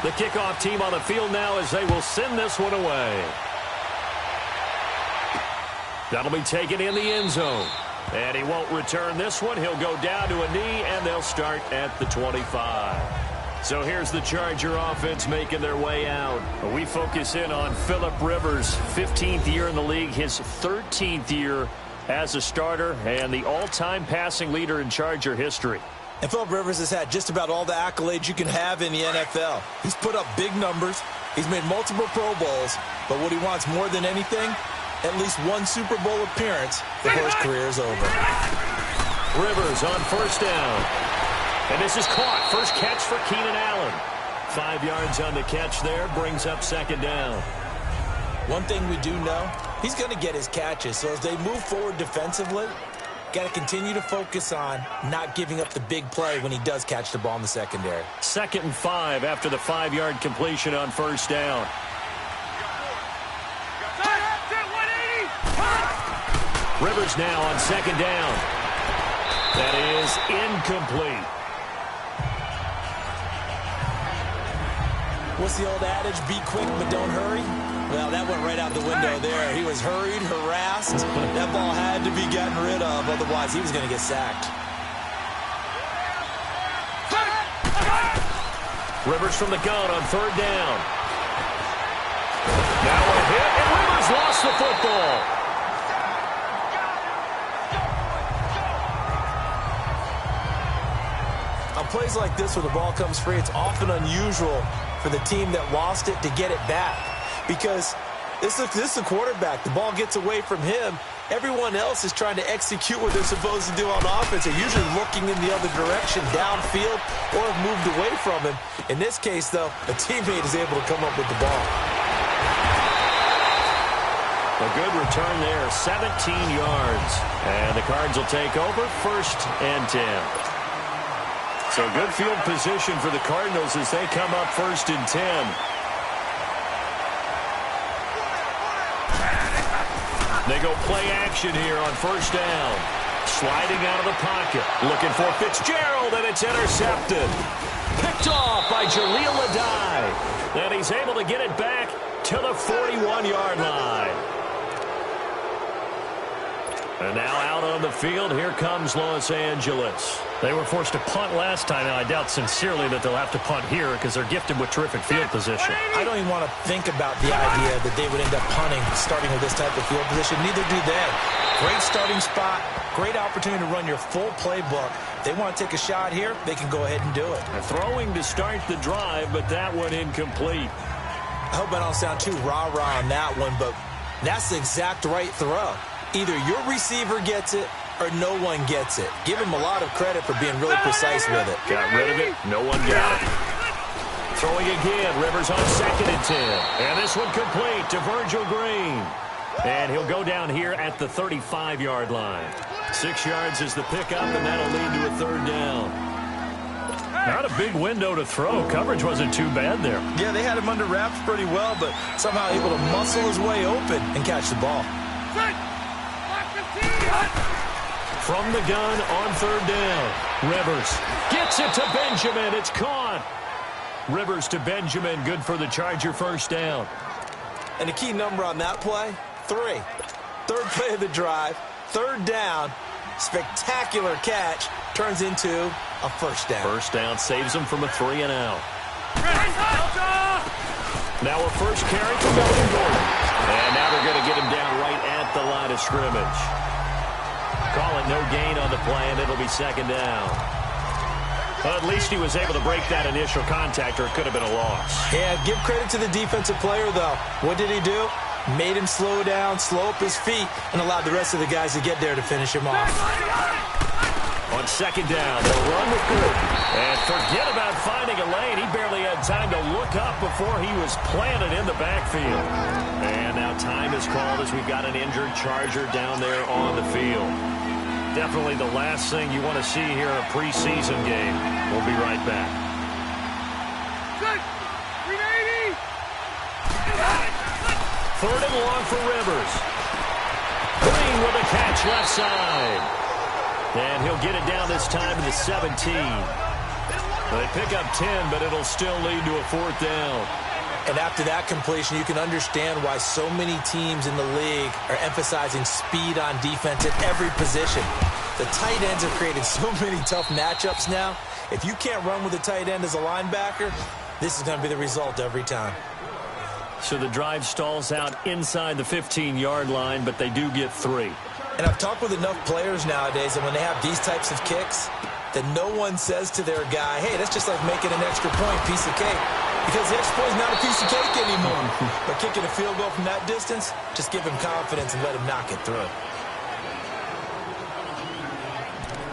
The kickoff team on the field now as they will send this one away. That'll be taken in the end zone. And he won't return this one. He'll go down to a knee, and they'll start at the 25. So here's the Charger offense making their way out. We focus in on Phillip Rivers, 15th year in the league, his 13th year as a starter, and the all-time passing leader in Charger history. And Phillip Rivers has had just about all the accolades you can have in the NFL. He's put up big numbers. He's made multiple Pro Bowls. But what he wants more than anything, at least one Super Bowl appearance before his career is over. Rivers on first down. And this is caught. First catch for Keenan Allen. 5 yards on the catch there. Brings up second down. One thing we do know, he's going to get his catches. So as they move forward defensively, got to continue to focus on not giving up the big play when he does catch the ball in the secondary. 2nd and 5 after the 5-yard completion on first down. Rivers now on second down. That is incomplete. What's the old adage? Be quick, but don't hurry. Well, that went right out the window there. He was hurried, harassed. That ball had to be gotten rid of. Otherwise, he was going to get sacked. Rivers from the gun on third down. Now a hit, and Rivers lost the football. On plays like this where the ball comes free, it's often unusual for the team that lost it to get it back. Because this is the quarterback. The ball gets away from him. Everyone else is trying to execute what they're supposed to do on offense. They're usually looking in the other direction, downfield, or have moved away from him. In this case, though, a teammate is able to come up with the ball. A good return there, 17 yards. And the Cards will take over, 1st and 10. So good field position for the Cardinals as they come up 1st and 10. They go play action here on first down. Sliding out of the pocket. Looking for Fitzgerald, and it's intercepted. Picked off by Jaleel Adai. And he's able to get it back to the 41-yard line. And now out on the field, here comes Los Angeles. They were forced to punt last time, and I doubt sincerely that they'll have to punt here because they're gifted with terrific field position. I don't even want to think about the idea that they would end up punting starting with this type of field position. Neither do they. Great starting spot, great opportunity to run your full playbook. If they want to take a shot here, they can go ahead and do it. Throwing to start the drive, but that one incomplete. I hope I don't sound too rah-rah on that one, but that's the exact right throw. Either your receiver gets it or no one gets it. Give him a lot of credit for being really precise with it. Got rid of it. No one got it. Throwing again. Rivers on 2nd and 10. And this one complete to Virgil Green. And he'll go down here at the 35-yard line. 6 yards is the pickup, and that'll lead to a 3rd down. Not a big window to throw. Coverage wasn't too bad there. Yeah, they had him under wraps pretty well, but somehow able to muscle his way open and catch the ball. From the gun on 3rd down. Rivers gets it to Benjamin. It's caught. Rivers to Benjamin. Good for the Charger 1st down. And the key number on that play, 3. 3rd play of the drive. 3rd down. Spectacular catch. Turns into a 1st down. 1st down saves him from a 3 and out. Now a first carry for Melvin Gordon. And now they're going to get him down right at the line of scrimmage. Call it no gain on the play, and it'll be 2nd down. But at least he was able to break that initial contact, or it could have been a loss. Yeah, give credit to the defensive player, though. What did he do? Made him slow down, slow up his feet, and allowed the rest of the guys to get there to finish him off. On 2nd down, they'll run with Gordon. And forget about finding a lane. He barely had time to look up before he was planted in the backfield. And now time is called as we've got an injured Charger down there on the field. Definitely the last thing you want to see here in a preseason game. We'll be right back. Good. 380. 3rd and long for Rivers. Green with a catch left side. And he'll get it down this time to the 17. They pick up 10, but it'll still lead to a 4th down. And after that completion, you can understand why so many teams in the league are emphasizing speed on defense at every position. The tight ends have created so many tough matchups now. If you can't run with a tight end as a linebacker, this is going to be the result every time. So the drive stalls out inside the 15-yard line, but they do get 3. And I've talked with enough players nowadays, and when they have these types of kicks, that no one says to their guy, hey, that's just like making an extra point, piece of cake. Because the extra point is not a piece of cake anymore. But kicking a field goal from that distance, just give him confidence and let him knock it through.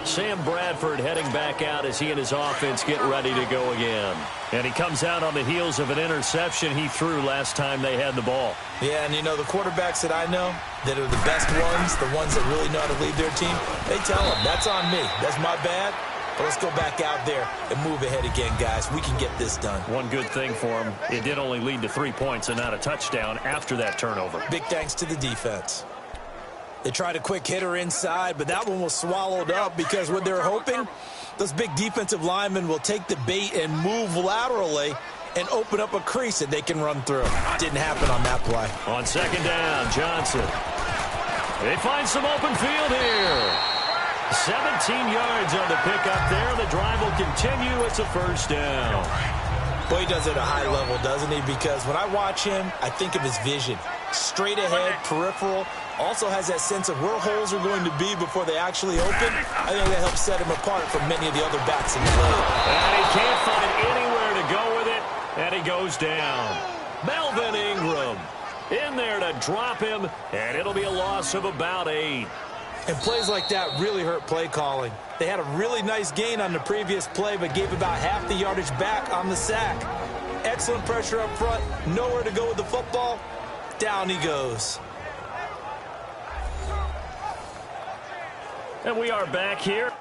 Sam Bradford heading back out as he and his offense get ready to go again. And he comes out on the heels of an interception he threw last time they had the ball. Yeah, and you know, the quarterbacks that I know that are the best ones, the ones that really know how to lead their team, they tell them, that's on me. That's my bad. But let's go back out there and move ahead again, guys. We can get this done. One good thing for him, it did only lead to 3 points and not a touchdown after that turnover. Big thanks to the defense. They tried a quick hitter inside, but that one was swallowed up because what they're hoping, those big defensive linemen will take the bait and move laterally and open up a crease that they can run through. Didn't happen on that play. On 2nd down, Johnson. They find some open field here. 17 yards on the pickup there. The drive will continue. It's a 1st down. Boy, he does it at a high level, doesn't he? Because when I watch him, I think of his vision. Straight ahead, peripheral. Also has that sense of where holes are going to be before they actually open. I think that helps set him apart from many of the other backs in the league. And he can't find anywhere to go with it, and he goes down. Melvin Ingram in there to drop him, and it'll be a loss of about 8. And plays like that really hurt play calling. They had a really nice gain on the previous play, but gave about half the yardage back on the sack. Excellent pressure up front, nowhere to go with the football. Down he goes. And we are back here.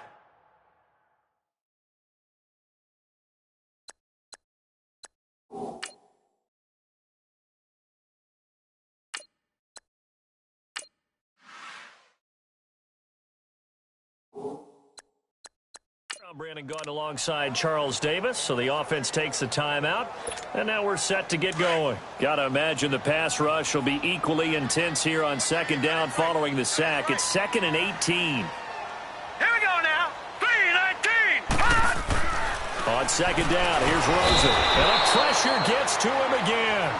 Brandon Gaunt alongside Charles Davis, so the offense takes a timeout, and now we're set to get going. Got to imagine the pass rush will be equally intense here on 2nd down following the sack. It's 2nd and 18. Here we go now. 3-19. On 2nd down, here's Rosen. And the pressure gets to him again.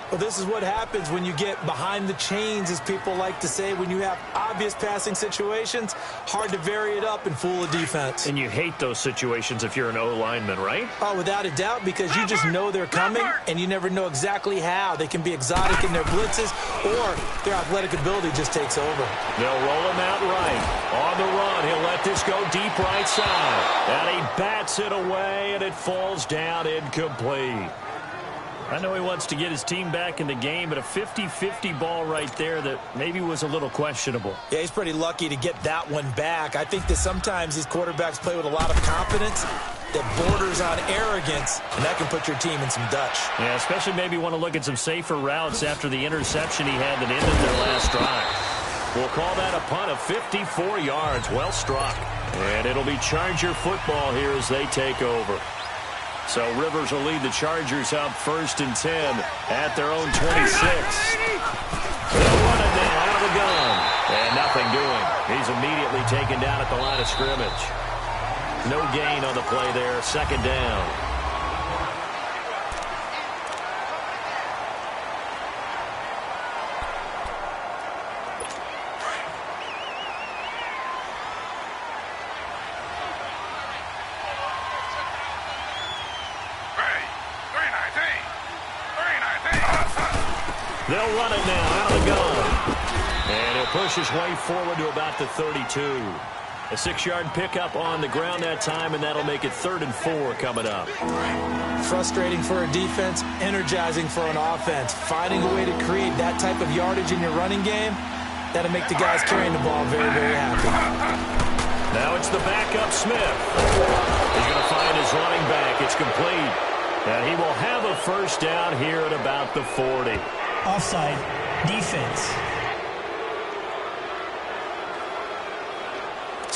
Well, this is what happens when you get behind the chains, as people like to say, when you have obvious passing situations. Hard to vary it up and fool a defense. And you hate those situations if you're an O-lineman, right? Oh, without a doubt, because you just know they're coming, and you never know exactly how. They can be exotic in their blitzes, or their athletic ability just takes over. They'll roll him out right. On the run, he'll let this go deep right side. And he bats it away, and it falls down incomplete. I know he wants to get his team back in the game, but a 50-50 ball right there that maybe was a little questionable. Yeah, he's pretty lucky to get that one back. I think that sometimes these quarterbacks play with a lot of confidence that borders on arrogance, and that can put your team in some Dutch. Yeah, especially maybe want to look at some safer routes after the interception he had that ended their last drive. We'll call that a punt of 54 yards. Well struck. And it'll be Charger football here as they take over. So Rivers will lead the Chargers up 1st and 10 at their own 26. They'll run it now out of the gun. And nothing doing. He's immediately taken down at the line of scrimmage. No gain on the play there. 2nd down. They'll run it now out of the gun. And he'll push his way forward to about the 32. A 6-yard pickup on the ground that time, and that'll make it 3rd and 4 coming up. Frustrating for a defense, energizing for an offense. Finding a way to create that type of yardage in your running game, that'll make the guys carrying the ball very, very happy. Now it's the backup Smith. He's going to find his running back. It's complete. And he will have a 1st down here at about the 40. Offside, defense.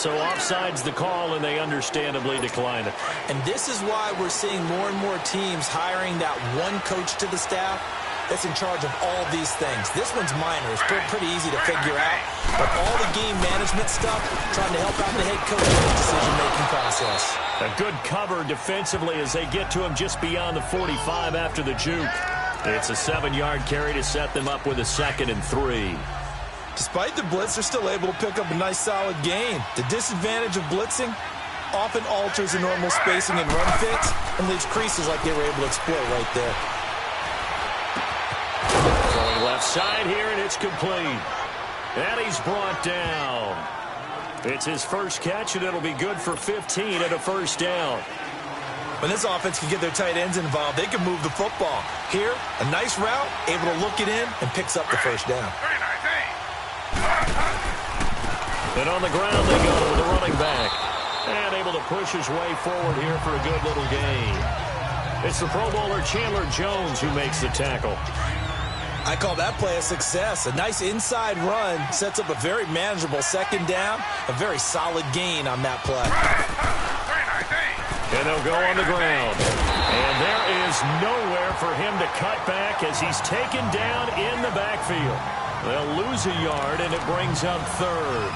So offside's the call, and they understandably decline it. And this is why we're seeing more and more teams hiring that one coach to the staff that's in charge of all these things. This one's minor. It's pretty easy to figure out. But all the game management stuff, trying to help out the head coach in the decision-making process. A good cover defensively as they get to him just beyond the 45 after the juke. It's a 7-yard carry to set them up with a 2nd and 3. Despite the blitz, they're still able to pick up a nice solid gain. The disadvantage of blitzing often alters the normal spacing and run fits and leaves creases like they were able to exploit right there. Going left side here, and it's complete. And he's brought down. It's his first catch, and it'll be good for 15 and a first down. When this offense can get their tight ends involved, they can move the football. Here, a nice route, able to look it in, and picks up the first down. And on the ground they go with the running back. And able to push his way forward here for a good little gain. It's the Pro Bowler Chandler Jones who makes the tackle. I call that play a success. A nice inside run sets up a very manageable 2nd down. A very solid gain on that play. And they'll go on the ground. And there is nowhere for him to cut back as he's taken down in the backfield. They'll lose a yard, and it brings up 3rd.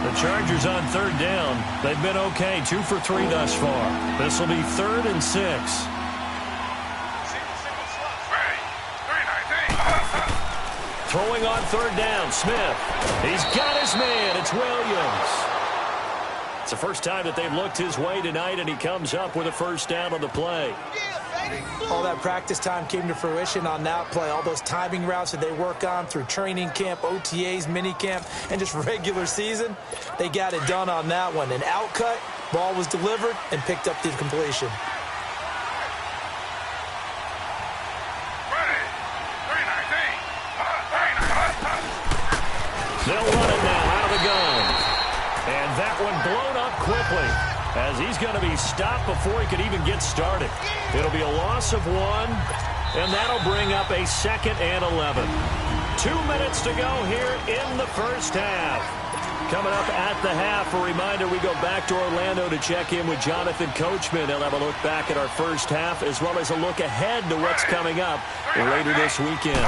The Chargers on 3rd down. They've been okay, 2 for 3 thus far. This will be 3rd and 6. Throwing on 3rd down, Smith. He's got his man. It's Williams. It's the first time that they've looked his way tonight, and he comes up with a first down on the play. All that practice time came to fruition on that play. All those timing routes that they work on through training camp, OTAs, minicamp, and just regular season, they got it done on that one. An outcut, ball was delivered, and picked up the completion. They'll run it now out of the gun. And that one blown up quickly as he's going to be stopped before he could even get started. It'll be a loss of 1, and that'll bring up a 2nd and 11. 2 minutes to go here in the first half. Coming up at the half, a reminder, we go back to Orlando to check in with Jonathan Coachman. He'll have a look back at our first half as well as a look ahead to what's coming up later this weekend.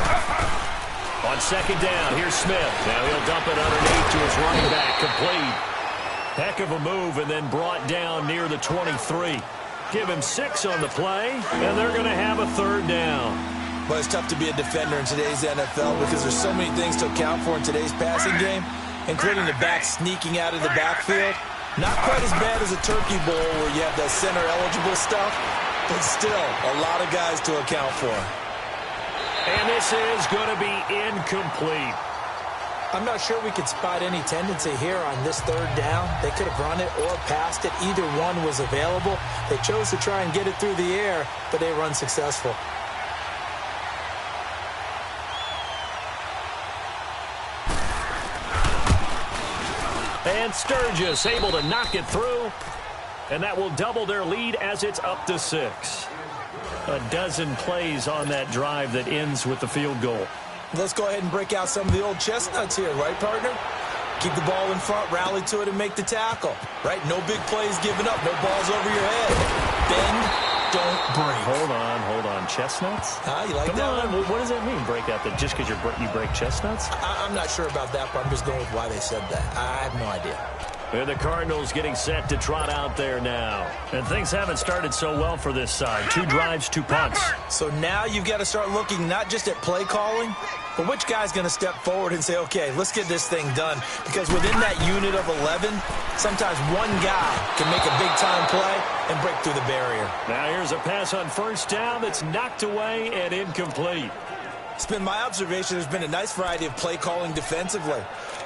On 2nd down, here's Smith. Now he'll dump it underneath to his running back, complete. Heck of a move, and then brought down near the 23. Give him 6 on the play, and they're going to have a 3rd down. But it's tough to be a defender in today's NFL because there's so many things to account for in today's passing game, including the back sneaking out of the backfield. Not quite as bad as a turkey bowl where you have the center-eligible stuff, but still a lot of guys to account for. And this is going to be incomplete. I'm not sure we could spot any tendency here on this 3rd down. They could have run it or passed it. Either one was available. They chose to try and get it through the air, but they were unsuccessful. And Sturgis able to knock it through. And that will double their lead as it's up to 6. A dozen plays on that drive that ends with the field goal. Let's go ahead and break out some of the old chestnuts here, right, partner? Keep the ball in front, rally to it, and make the tackle, right? No big plays given up, no balls over your head. Bend, don't break. Hold on. Chestnuts? You like that one? What does that mean, break out? That just because you break chestnuts? I'm not sure about that, but I'm just going with why they said that. I have no idea. And the Cardinals getting set to trot out there now. And things haven't started so well for this side. 2 drives, 2 punts. So now you've got to start looking not just at play calling, but which guy's going to step forward and say, okay, let's get this thing done. Because within that unit of 11, sometimes one guy can make a big-time play and break through the barrier. Now here's a pass on 1st down that's knocked away and incomplete. It's been my observation there's been a nice variety of play calling defensively.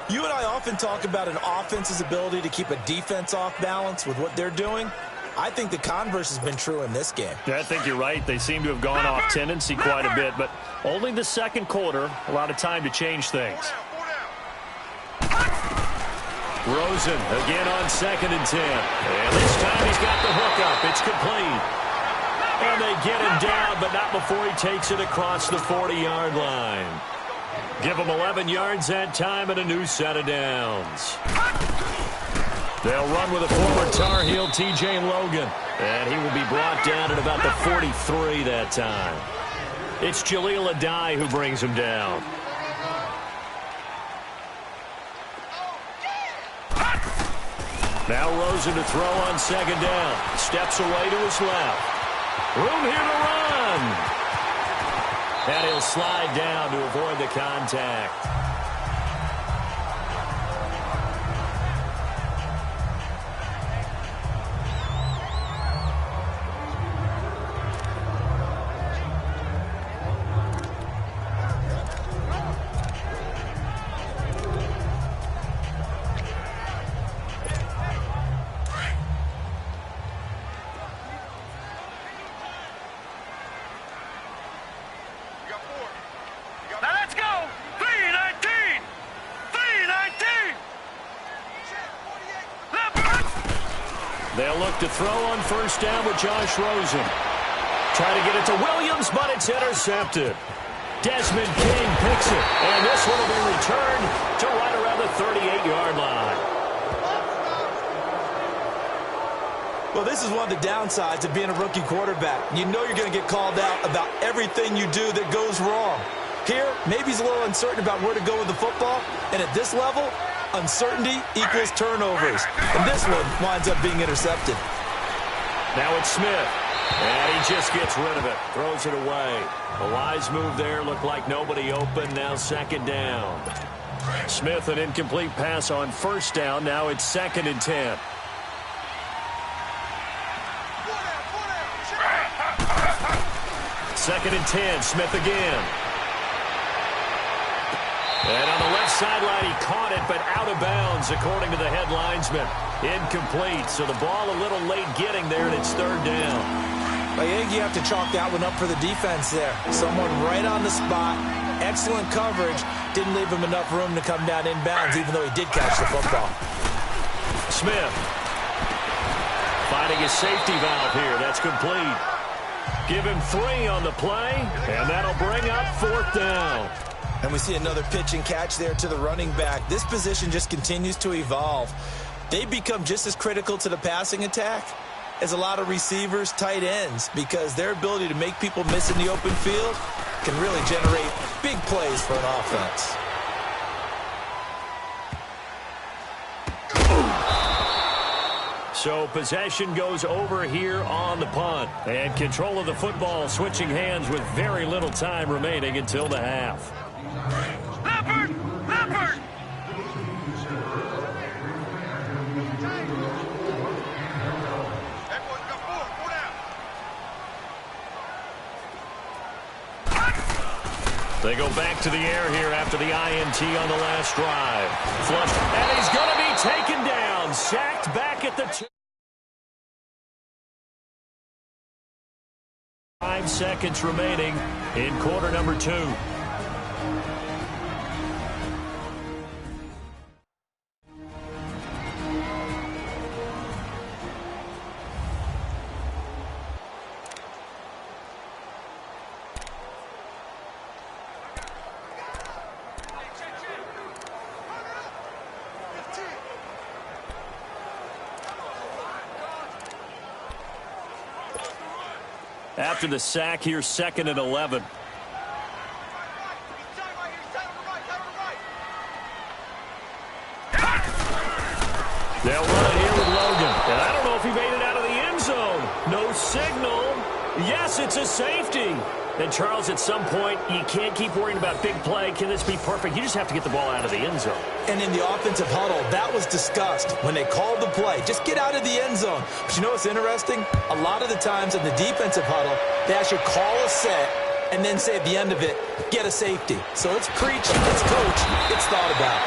You and I often talk about an offense's ability to keep a defense off balance with what they're doing. I think the converse has been true in this game. Yeah, I think you're right. They seem to have gone off tendency quite a bit, but only the 2nd quarter, a lot of time to change things. Rosen again on 2nd and 10. And this time he's got the hook up. It's complete. And they get him down, but not before he takes it across the 40-yard line. Give him 11 yards that time and a new set of downs. They'll run with a former Tar Heel, T.J. Logan. And he will be brought down at about the 43 that time. It's Jaleel Adai who brings him down. Now Rosen to throw on second down. Steps away to his left. Room here to run. And he'll slide down to avoid the contact. Now let's go! 3-19! 3-19! They'll look to throw on first down with Josh Rosen. Try to get it to Williams, but it's intercepted. Desmond King picks it, and this one will be returned to right around the 38-yard line. Well, this is one of the downsides of being a rookie quarterback. You know you're going to get called out about everything you do that goes wrong. Here, maybe he's a little uncertain about where to go with the football, and at this level, uncertainty equals turnovers. And this one winds up being intercepted. Now it's Smith, and he just gets rid of it, throws it away. A wise move there, looked like nobody open, now second down. Smith, an incomplete pass on first down, now it's 2nd and 10. Second and 10, Smith again. And on the left sideline, he caught it, but out of bounds, according to the head linesman. Incomplete, so the ball a little late getting there, and it's 3rd down. I think you have to chalk that one up for the defense there. Someone right on the spot, excellent coverage, didn't leave him enough room to come down inbounds, even though he did catch the football. Smith finding his safety valve here. That's complete. Give him 3 on the play, and that'll bring up 4th down. And we see another pitch and catch there to the running back. This position just continues to evolve. They become just as critical to the passing attack as a lot of receivers, tight ends, because their ability to make people miss in the open field can really generate big plays for an offense. So possession goes over here on the punt. And control of the football switching hands with very little time remaining until the half. Leopard! Leopard! They go back to the air here after the INT on the last drive. Flushed, and he's going to be taken down. Sacked back at the 2. 5 seconds remaining in quarter number 2. After the sack, here's 2nd and 11. They'll run it here with Logan. And I don't know if he made it out of the end zone. No signal. Yes, it's a safety. And, Charles, at some point, you can't keep worrying about big play. Can this be perfect? You just have to get the ball out of the end zone. And in the offensive huddle, that was discussed when they called the play. Just get out of the end zone. But you know what's interesting? A lot of the times in the defensive huddle, they actually call a set and then say at the end of it, get a safety. So it's preach, it's coach, it's thought about.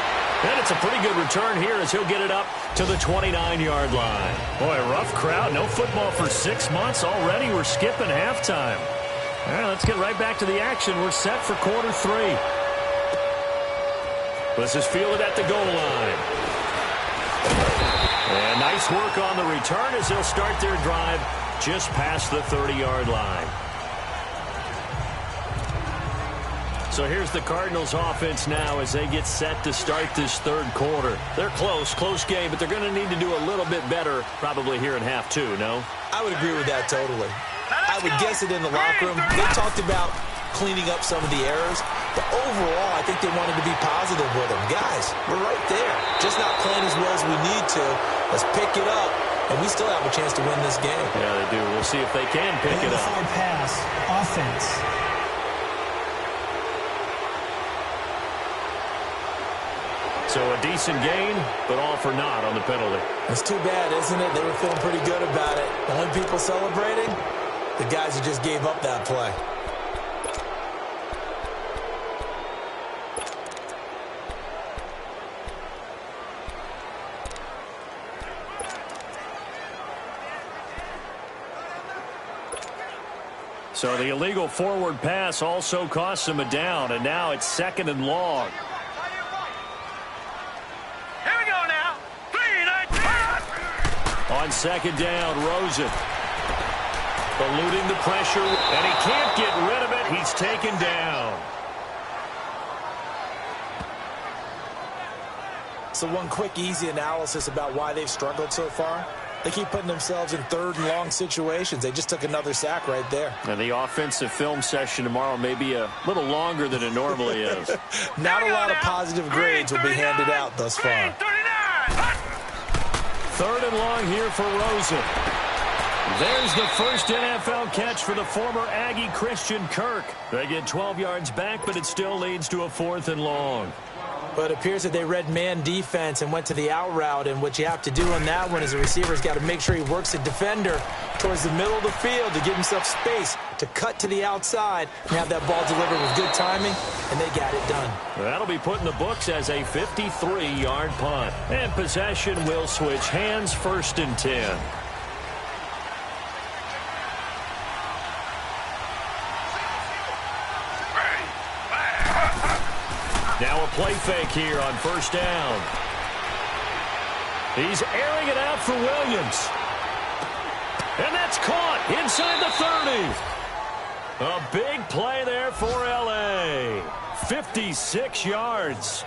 And it's a pretty good return here as he'll get it up to the 29-yard line. Boy, rough crowd. No football for 6 months already. We're skipping halftime. All right, let's get right back to the action. We're set for quarter 3. This is fielded at the goal line. And nice work on the return as they'll start their drive just past the 30-yard line. So here's the Cardinals offense now as they get set to start this third quarter. They're close game, but they're going to need to do a little bit better probably here in half two, no? I would agree with that totally. I would guess it in the locker room. They talked about cleaning up some of the errors, but overall, I think they wanted to be positive with them. Guys, we're right there. Just not playing as well as we need to. Let's pick it up, and we still have a chance to win this game. Yeah, they do. We'll see if they can pick it up. Pass, offense. So a decent gain, but all for naught on the penalty. It's too bad, isn't it? They were feeling pretty good about it. The only people celebrating, the guys who just gave up that play. So the illegal forward pass also costs him a down, and now it's 2nd and long. Here we go now. 3-19. On 2nd down, Rosen. Eluding the pressure, and he can't get rid of it. He's taken down. So one quick, easy analysis about why they've struggled so far. They keep putting themselves in 3rd and long situations. They just took another sack right there. And the offensive film session tomorrow may be a little longer than it normally is. Not a lot of positive grades will be handed out thus far. 3rd and long here for Rosen. There's the first NFL catch for the former Aggie Christian Kirk. They get 12 yards back, but it still leads to a 4th and long. But it appears that they read man defense and went to the out route, and what you have to do on that one is the receiver's got to make sure he works the defender towards the middle of the field to give himself space to cut to the outside and have that ball delivered with good timing, and they got it done. That'll be put in the books as a 53-yard punt. And possession will switch hands, 1st and 10. Now a play fake here on 1st down. He's airing it out for Williams. And that's caught inside the 30. A big play there for L.A. 56 yards.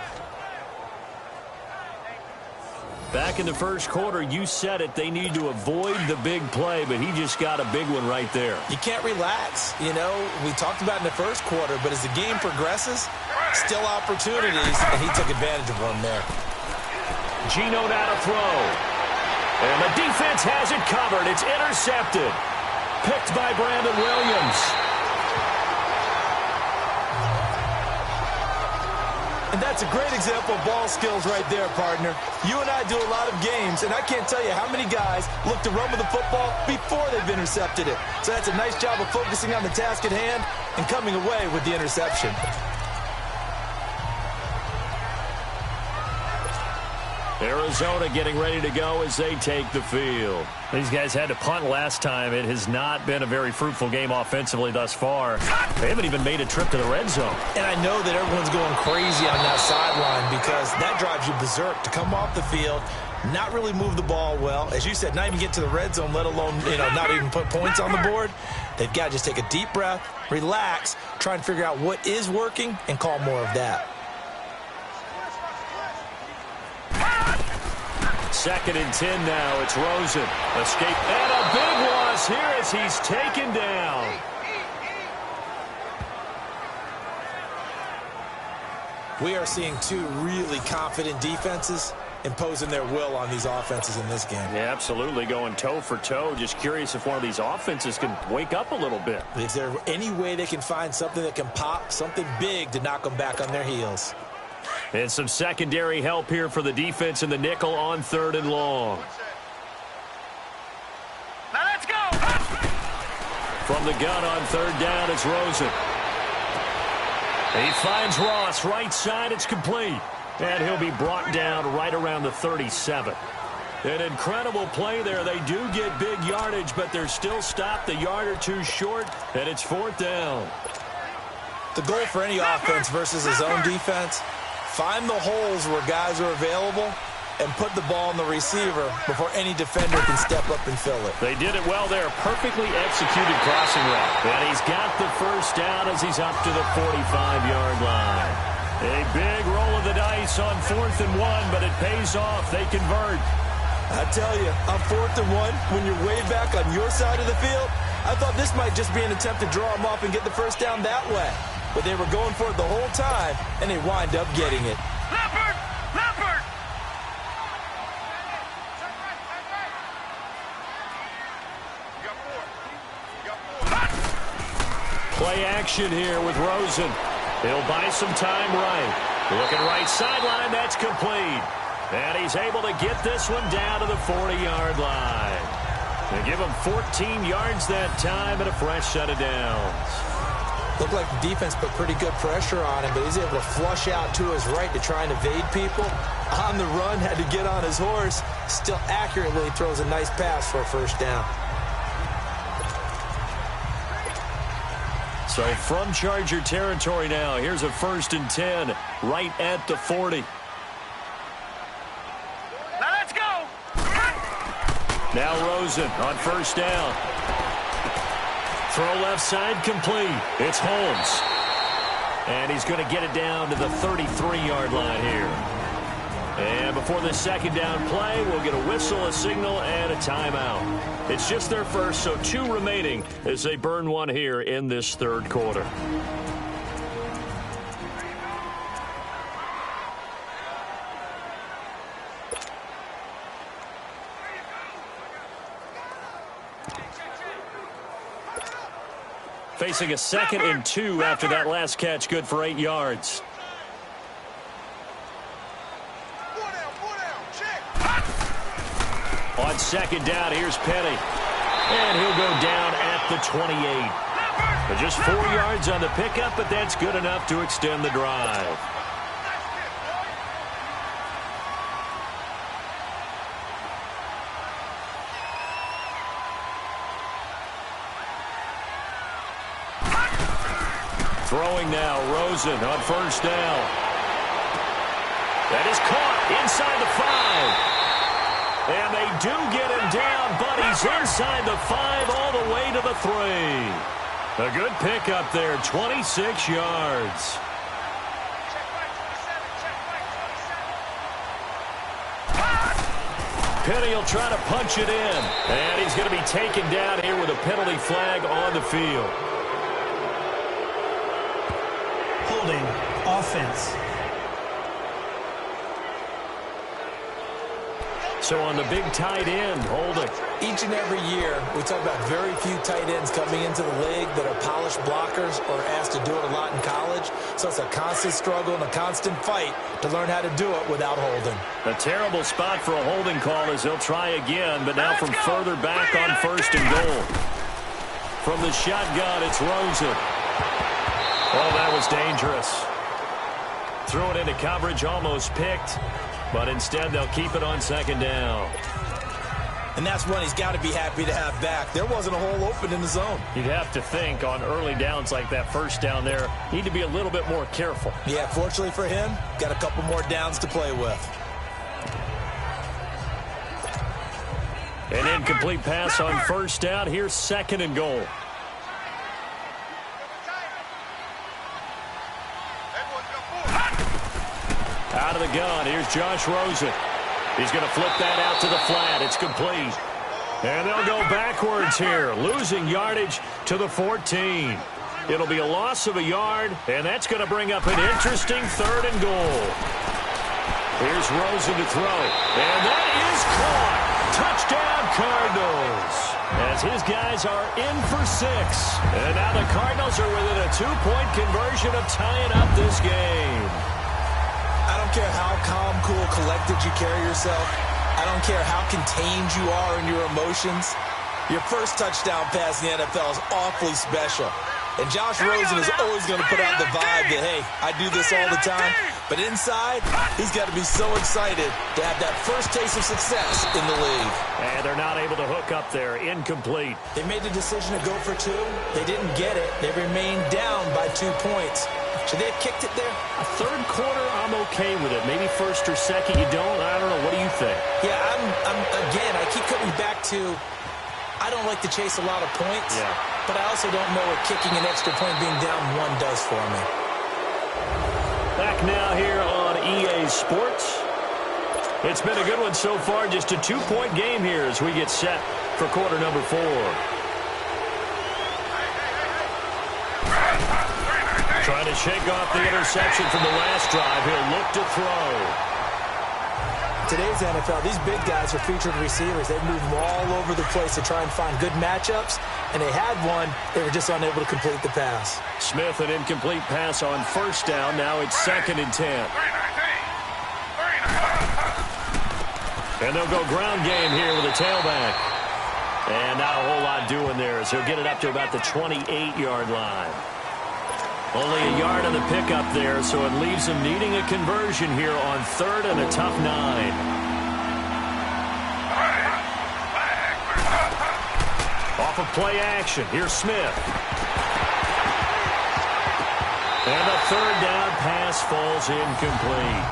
Back in the first quarter, you said it, they need to avoid the big play, but he just got a big one right there. You can't relax. You know, we talked about in the first quarter, but as the game progresses, still opportunities, and he took advantage of one there. Geno now to throw. And the defense has it covered. It's intercepted. Picked by Brandon Williams. And that's a great example of ball skills right there, partner. You and I do a lot of games, and I can't tell you how many guys look to run with the football before they've intercepted it. So that's a nice job of focusing on the task at hand and coming away with the interception. Arizona getting ready to go as they take the field. These guys had to punt last time. It has not been a very fruitful game offensively thus far. They haven't even made a trip to the red zone. And I know that everyone's going crazy on that sideline because that drives you berserk to come off the field, not really move the ball well. As you said, not even get to the red zone, let alone, not even put points on the board. They've got to just take a deep breath, relax, try and figure out what is working, and call more of that. 2nd and 10 now. It's Rosen. Escape. And a big loss here as he's taken down. We are seeing two really confident defenses imposing their will on these offenses in this game. Yeah, absolutely. Going toe for toe. Just curious if one of these offenses can wake up a little bit. Is there any way they can find something that can pop, something big to knock them back on their heels? And some secondary help here for the defense in the nickel on 3rd and long. Now let's go. From the gun on 3rd down, it's Rosen. He finds Ross right side. It's complete. And he'll be brought down right around the 37. An incredible play there. They do get big yardage, but they're still stopped a yard or two short, and it's 4th down. The goal for any offense versus his own defense, find the holes where guys are available and put the ball on the receiver before any defender can step up and fill it. They did it well there. Perfectly executed crossing route. And he's got the first down as he's up to the 45-yard line. A big roll of the dice on 4th and 1, but it pays off. They convert. I tell you, on 4th and 1, when you're way back on your side of the field, I thought this might just be an attempt to draw him off and get the first down that way. But they were going for it the whole time, and they wind up getting it. Leopard! Leopard! Play action here with Rosen. He'll buy some time right. Looking right sideline, that's complete. And he's able to get this one down to the 40-yard line. They give him 14 yards that time and a fresh set of downs. Looked like the defense put pretty good pressure on him, but he's able to flush out to his right to try and evade people. On the run, had to get on his horse. Still accurately throws a nice pass for a first down. So from Charger territory now, here's a 1st and 10 right at the 40. Now let's go! Now Rosen on 1st down. Throw left side complete. It's Holmes. And he's going to get it down to the 33-yard line here. And before the 2nd down play, we'll get a whistle, a signal, and a timeout. It's just their first, so 2 remaining as they burn one here in this 3rd quarter. Facing a 2nd and 2 after that last catch, good for 8 yards. On 2nd down, here's Petty. And he'll go down at the 28. But just 4 yards on the pickup, but that's good enough to extend the drive. Throwing now, Rosen on 1st down. That is caught inside the 5. And they do get him down, but he's inside the 5 all the way to the 3. A good pickup there, 26 yards. Penny will try to punch it in. And he's going to be taken down here with a penalty flag on the field. Holding. Offense. So on the big tight end, holding. Each and every year, we talk about very few tight ends coming into the league that are polished blockers or asked to do it a lot in college. So it's a constant struggle and a constant fight to learn how to do it without holding. A terrible spot for a holding call as he'll try again, but now from further back on 1st and goal. From the shotgun, it's Rosen. Oh, that was dangerous. Threw it into coverage, almost picked. But instead, they'll keep it on 2nd down. And that's one he's got to be happy to have back. There wasn't a hole open in the zone. You'd have to think on early downs like that 1st down there, need to be a little bit more careful. Yeah, fortunately for him, got a couple more downs to play with. An incomplete pass on 1st down. Here's 2nd and goal. Out of the gun, here's Josh Rosen. He's going to flip that out to the flat. It's complete. And they'll go backwards here, losing yardage to the 14. It'll be a loss of a yard, and that's going to bring up an interesting 3rd and goal. Here's Rosen to throw. And that is caught. Touchdown, Cardinals. As his guys are in for 6. And now the Cardinals are within a 2-point conversion of tying up this game. I don't care how calm, cool, collected you carry yourself. I don't care how contained you are in your emotions. Your first touchdown pass in the NFL is awfully special. And Josh Rosen is always going to put out the vibe that, hey, I do this all the time. But inside, he's got to be so excited to have that first taste of success in the league. And they're not able to hook up there. Incomplete. They made the decision to go for 2. They didn't get it. They remained down by 2 points. Should they have kicked it there? A third quarter, I'm okay with it. Maybe first or second, you don't. I don't know. What do you think? Yeah, again, I keep coming back to, I don't like to chase a lot of points, but I also don't know what kicking an extra point being down one does for me. Back now here on EA Sports. It's been a good one so far. Just a 2-point game here as we get set for quarter number 4. Trying to shake off the interception from the last drive. He'll look to throw. Today's NFL, these big guys are featured receivers. They move them all over the place to try and find good matchups, and they had one. They were just unable to complete the pass. Smith, an incomplete pass on first down. Now it's 2nd and 10. And they'll go ground game here with a tailback. And not a whole lot doing there as he'll get it up to about the 28-yard line. Only a yard on the pickup there, so it leaves him needing a conversion here on 3rd and a tough 9. Off of play action, here's Smith. And the 3rd down pass falls incomplete.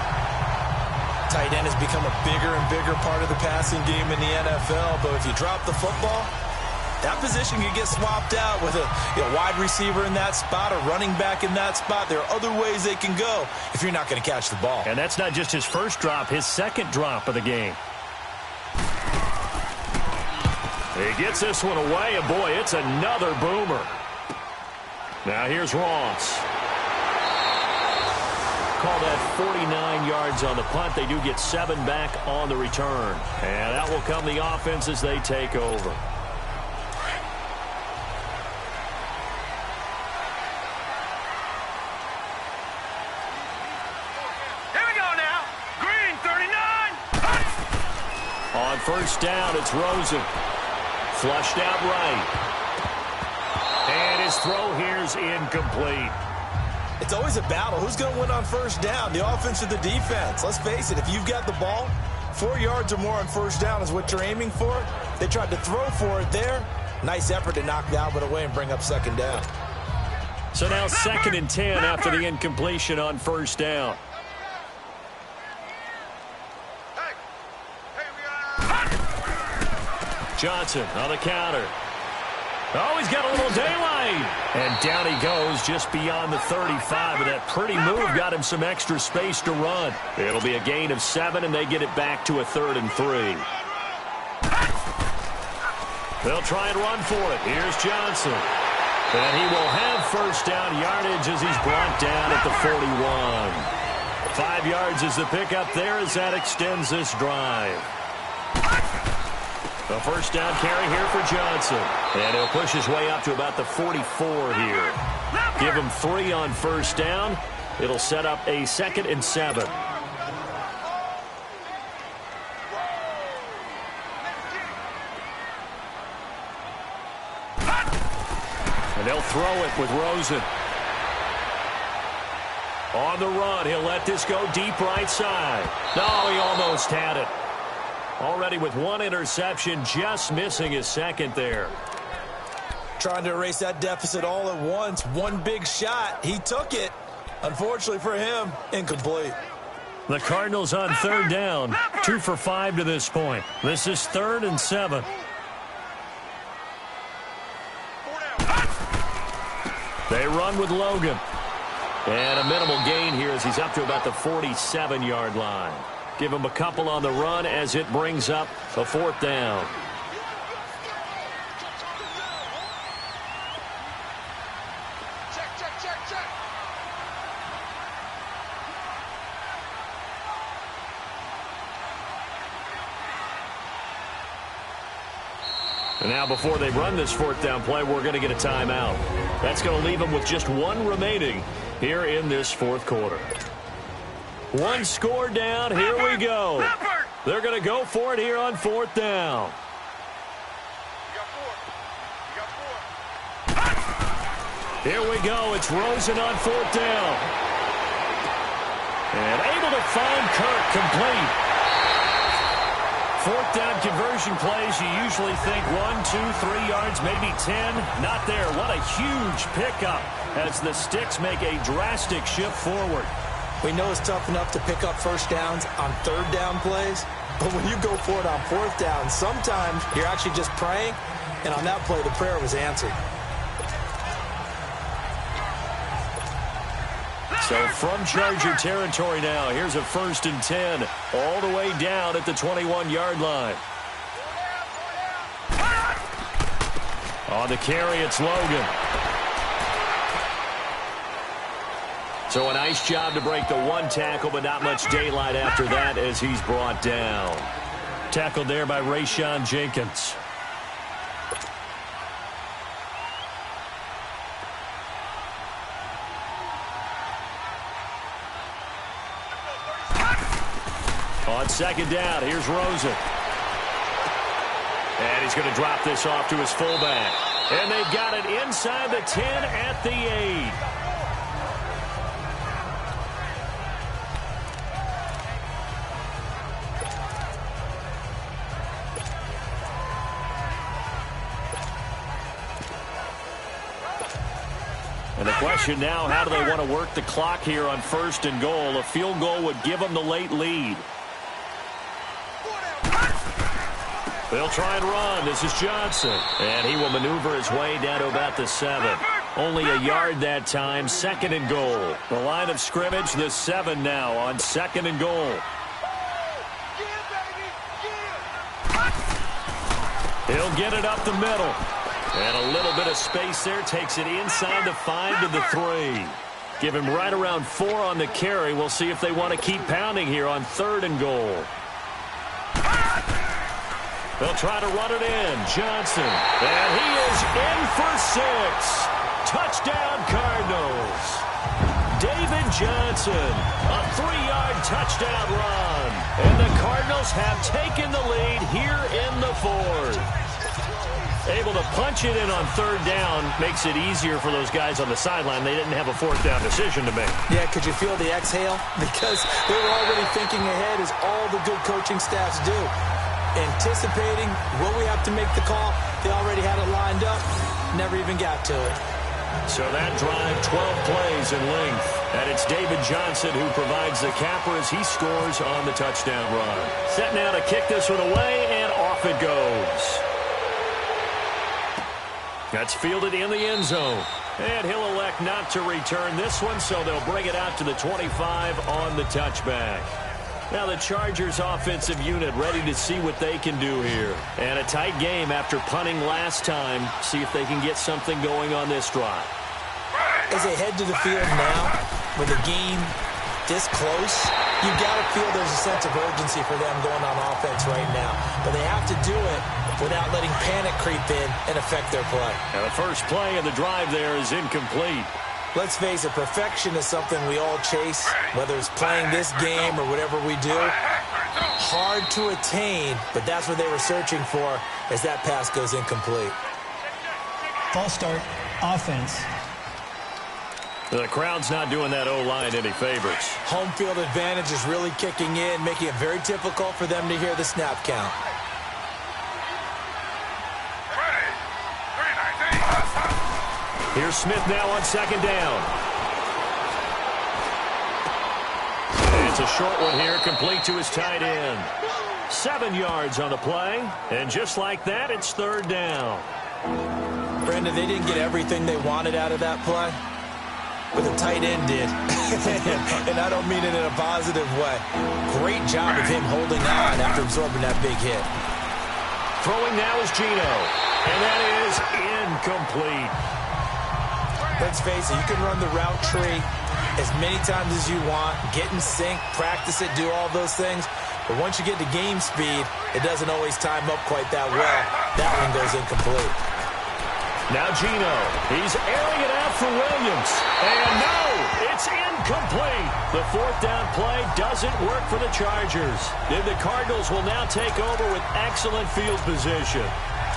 Tight end has become a bigger and bigger part of the passing game in the NFL, but if you drop the football, that position can get swapped out with a wide receiver in that spot, a running back in that spot. There are other ways they can go if you're not going to catch the ball. And that's not just his first drop, his second drop of the game. He gets this one away, and boy, it's another boomer. Now here's Ross. Call that 49 yards on the punt. They do get 7 back on the return. And that will come the offense as they take over. On first down, it's Rosen. Flushed out right. And his throw here's incomplete. It's always a battle. Who's going to win on first down, the offense or the defense? Let's face it, if you've got the ball, 4 yards or more on first down is what you're aiming for. They tried to throw for it there. Nice effort to knock that one away and bring up 2nd down. So now 2nd and 10 after the incompletion on first down. Johnson on the counter. Oh, he's got a little daylight. And down he goes just beyond the 35. And that pretty move got him some extra space to run. It'll be a gain of 7, and they get it back to a 3rd and 3. They'll try and run for it. Here's Johnson. And he will have first down yardage as he's brought down at the 41. 5 yards is the pickup there as that extends this drive. The first down carry here for Johnson. And he'll push his way up to about the 44 here. Give him 3 on first down. It'll set up a 2nd and 7. And they'll throw it with Rosen. On the run, he'll let this go deep right side. No, he almost had it. Already with 1 interception, just missing his 2nd there. Trying to erase that deficit all at once. One big shot. He took it. Unfortunately for him, incomplete. The Cardinals on 3rd down. 2 for 5 to this point. This is 3rd and 7. They run with Logan. And a minimal gain here as he's up to about the 47-yard line. Give him a couple on the run as it brings up a 4th down. And now before they run this 4th down play, we're going to get a timeout. That's going to leave them with just 1 remaining here in this 4th quarter. 1 score down. Here we go. They're going to go for it here on 4th down. Here we go. It's Rosen on 4th down. And able to find Kirk complete. Fourth down conversion plays, you usually think 1, 2, 3 yards, maybe 10. Not there. What a huge pickup as the Sticks make a drastic shift forward. We know it's tough enough to pick up first downs on third down plays, but when you go for it on fourth down, sometimes you're actually just praying, and on that play, the prayer was answered. So from Charger territory now, here's a 1st and 10, all the way down at the 21-yard line. On the carry, it's Logan. So a nice job to break the one tackle, but not much daylight after that as he's brought down. Tackled there by Rayshon Jenkins. On second down, here's Rosen. And he's going to drop this off to his fullback. And they've got it inside the 10 at the 8. And the question now, how do they want to work the clock here on 1st and goal? A field goal would give them the late lead. They'll try and run. This is Johnson. And he will maneuver his way down to about the 7. Only a yard that time. 2nd and goal. The line of scrimmage, the 7 now on 2nd and goal. He'll get it up the middle. And a little bit of space there. Takes it inside the 5 to the 3. Give him right around 4 on the carry. We'll see if they want to keep pounding here on 3rd and goal. They'll try to run it in. Johnson. And he is in for 6. Touchdown, Cardinals. David Johnson. A 3-yard touchdown run. And the Cardinals have taken the lead here in the 4th. Able to punch it in on 3rd down makes it easier for those guys on the sideline. They didn't have a 4th down decision to make. Yeah, could you feel the exhale? Because they were already thinking ahead, as all the good coaching staffs do. Anticipating, will we have to make the call? They already had it lined up. Never even got to it. So that drive, 12 plays in length. And it's David Johnson who provides the capper as he scores on the touchdown run. Set now to kick this one away, and off it goes. That's fielded in the end zone. And he'll elect not to return this one, so they'll bring it out to the 25 on the touchback. Now the Chargers offensive unit ready to see what they can do here. And a tight game after punting last time. See if they can get something going on this drive. As they head to the field now, with a game this close, you've got to feel there's a sense of urgency for them going on offense right now. But they have to do it without letting panic creep in and affect their play. Now the first play of the drive there is incomplete. Let's face it, perfection is something we all chase, whether it's playing this game or whatever we do. Hard to attain, but that's what they were searching for as that pass goes incomplete. False start, offense. The crowd's not doing that O-line any favors. Home field advantage is really kicking in, making it very difficult for them to hear the snap count. Here's Smith now on 2nd down. And it's a short one here, complete to his tight end. 7 yards on the play, and just like that, it's 3rd down. Brenda, they didn't get everything they wanted out of that play, but the tight end did. And I don't mean it in a positive way. Great job of him holding on after absorbing that big hit. Throwing now is Geno, and that is incomplete. Let's face it, you can run the route tree as many times as you want, get in sync, practice it, do all those things. But once you get to game speed, it doesn't always time up quite that well. That one goes incomplete. Now Geno, he's airing it out for Williams. And no, it's incomplete. The 4th down play doesn't work for the Chargers. And the Cardinals will now take over with excellent field position.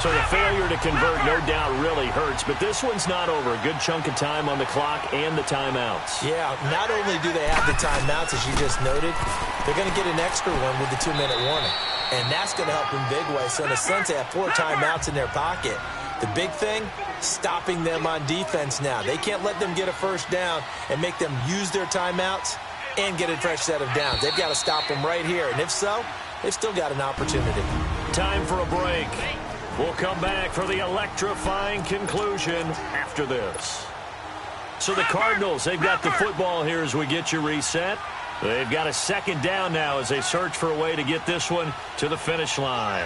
So the failure to convert no doubt really hurts, but this one's not over. A good chunk of time on the clock and the timeouts. Yeah, not only do they have the timeouts, as you just noted, they're going to get an extra one with the 2-minute warning. And that's going to help in big way. So in a sense, they have 4 timeouts in their pocket. The big thing, stopping them on defense now. They can't let them get a first down and make them use their timeouts and get a fresh set of downs. They've got to stop them right here. And if so, they've still got an opportunity. Time for a break. We'll come back for the electrifying conclusion after this. So the Cardinals, they've got the football here as we get you reset. They've got a second down now as they search for a way to get this one to the finish line.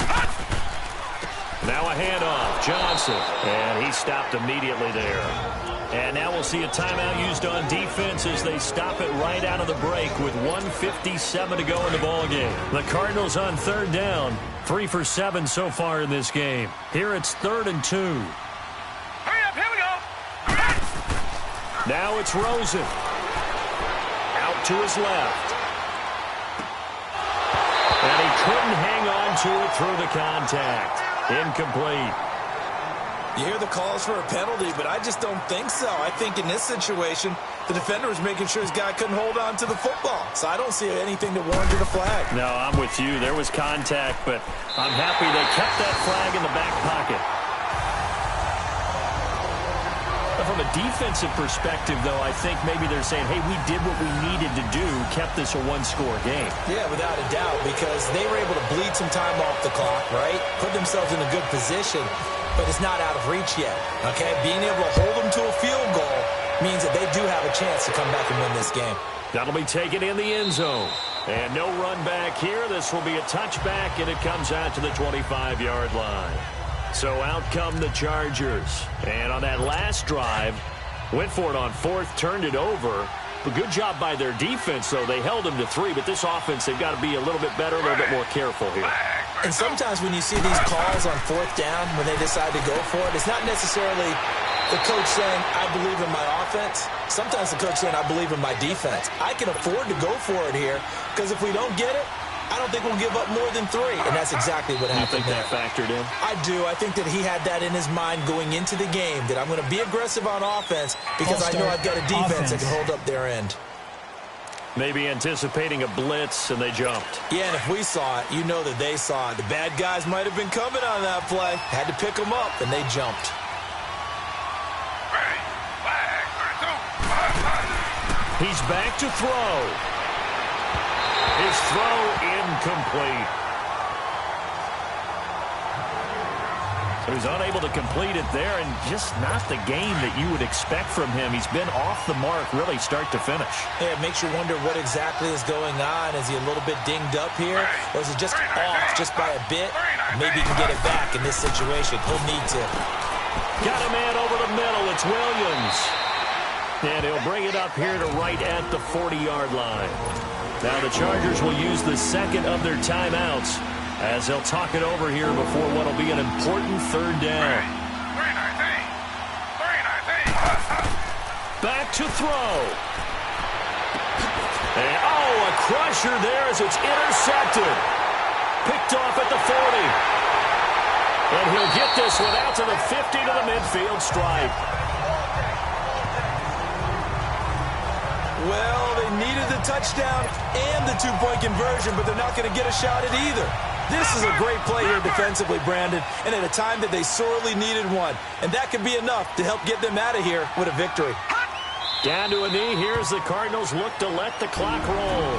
Now a handoff, Johnson, and he stopped immediately there. And now we'll see a timeout used on defense as they stop it right out of the break with 1:57 to go in the ballgame. The Cardinals on third down, 3 for 7 so far in this game. Here it's 3rd and 2. Hurry up, here we go. Now it's Rosen. Out to his left. And he couldn't hang on to it through the contact. Incomplete. You hear the calls for a penalty, but I just don't think so. I think in this situation, the defender was making sure his guy couldn't hold on to the football. So I don't see anything that warranted a flag. No, I'm with you. There was contact, but I'm happy they kept that flag in the back pocket. From a defensive perspective, though, I think maybe they're saying, hey, we did what we needed to do, kept this a one-score game. Yeah, without a doubt, because they were able to bleed some time off the clock, right? Put themselves in a good position, but it's not out of reach yet, okay? Being able to hold them to a field goal means that they do have a chance to come back and win this game. That'll be taken in the end zone. And no run back here. This will be a touchback, and it comes out to the 25-yard line. So out come the Chargers. And on that last drive, went for it on 4th, turned it over. But good job by their defense, though. They held them to 3, but this offense, they've got to be a little bit better, a little bit more careful here. And sometimes when you see these calls on 4th down, when they decide to go for it, it's not necessarily the coach saying, I believe in my offense. Sometimes the coach saying, I believe in my defense. I can afford to go for it here, because if we don't get it, I don't think we'll give up more than 3, and that's exactly what happened there. You think that factored in? I do. I think that he had that in his mind going into the game, that I'm going to be aggressive on offense because I know I've got a defense that can hold up their end. Maybe anticipating a blitz, and they jumped. Yeah, and if we saw it, you know that they saw it. The bad guys might have been coming on that play. Had to pick them up, and they jumped. He's back to throw. His throw incomplete. So he's unable to complete it there, and just not the game that you would expect from him. He's been off the mark really start to finish. Yeah, it makes you wonder what exactly is going on. Is he a little bit dinged up here? Or is it just off just by a bit? Maybe he can get it back in this situation. He'll need to. Got a man over the middle. It's Williams. And he'll bring it up here to right at the 40-yard line. Now the Chargers will use the second of their timeouts as they'll talk it over here before what will be an important 3rd down. Back to throw. And, a crusher there as it's intercepted. Picked off at the 40. And he'll get this one out to the 50 to the midfield stripe. Well, they needed the touchdown and the 2-point conversion, but they're not going to get a shot at either. This is a great play here defensively, Brandon, and at a time that they sorely needed one. And that could be enough to help get them out of here with a victory. Down to a knee. Here's the Cardinals look to let the clock roll.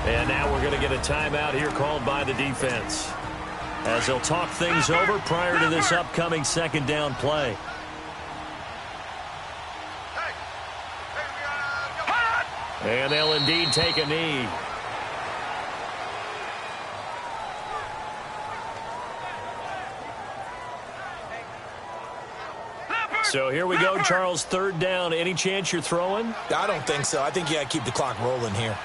And now we're going to get a timeout here called by the defense, as they'll talk things over prior to this upcoming 2nd down play. And they'll indeed take a knee. So here we go, Charles, 3rd down. Any chance you're throwing? I don't think so. I think you got to keep the clock rolling here.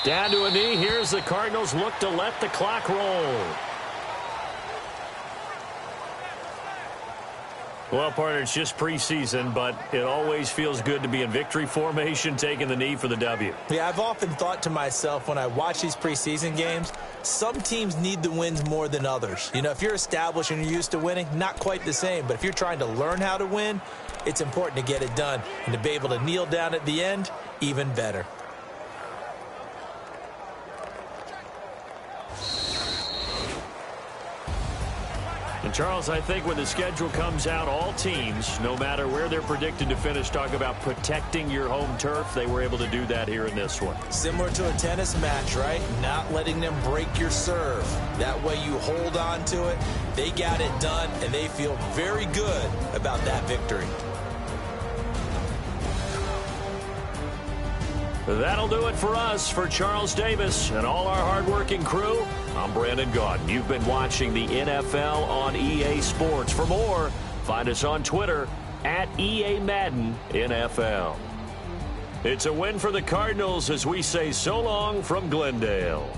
Down to a knee. Here's the Cardinals look to let the clock roll. Well, partner, it's just preseason, but it always feels good to be in victory formation, taking the knee for the W. Yeah, I've often thought to myself when I watch these preseason games, some teams need the wins more than others. You know, if you're established and you're used to winning, not quite the same. But if you're trying to learn how to win, it's important to get it done. And to be able to kneel down at the end, even better. And, Charles, I think when the schedule comes out, all teams, no matter where they're predicted to finish, talk about protecting your home turf. They were able to do that here in this one. Similar to a tennis match, right? Not letting them break your serve. That way you hold on to it. They got it done, and they feel very good about that victory. That'll do it for us. For Charles Davis and all our hardworking crew, I'm Brandon Gaudin. You've been watching the NFL on EA Sports. For more, find us on Twitter at EA Madden NFL. It's a win for the Cardinals as we say so long from Glendale.